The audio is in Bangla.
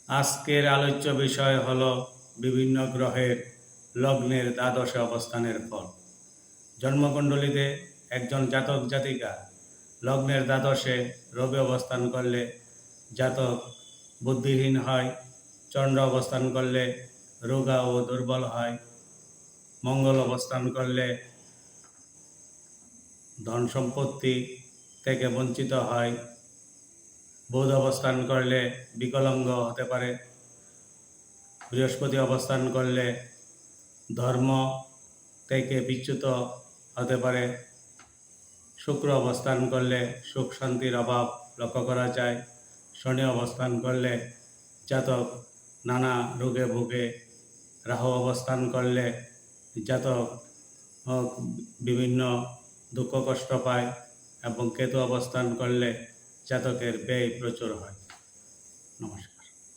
আজকের আলোচ্য বিষয় হলো বিভিন্ন গ্রহের লগ্নের দ্বাদশে অবস্থানের ফল। জন্মকুণ্ডলীতে একজন জাতক জাতিকা লগ্নের দ্বাদশে রবি অবস্থান করলে জাতক বুদ্ধিহীন হয়, চন্দ্র অবস্থান করলে রোগা ও দুর্বল হয়, মঙ্গল অবস্থান করলে ধন সম্পত্তি থেকে বঞ্চিত হয়, বুধ অবস্থান করলে বিকলাঙ্গ হতে পারে, বৃহস্পতি অবস্থান করলে ধর্ম থেকে বিচ্যুত হতে পারে, শুক্র অবস্থান করলে সুখ শান্তির অভাব লক্ষ্য করা যায়, শনি অবস্থান করলে জাতক নানা রোগে ভোগে, রাহু অবস্থান করলে জাতক বিভিন্ন দুঃখ কষ্ট পায় এবং কেতু অবস্থান করলে জাতকের ব্যয় প্রচুর হয়। নমস্কার।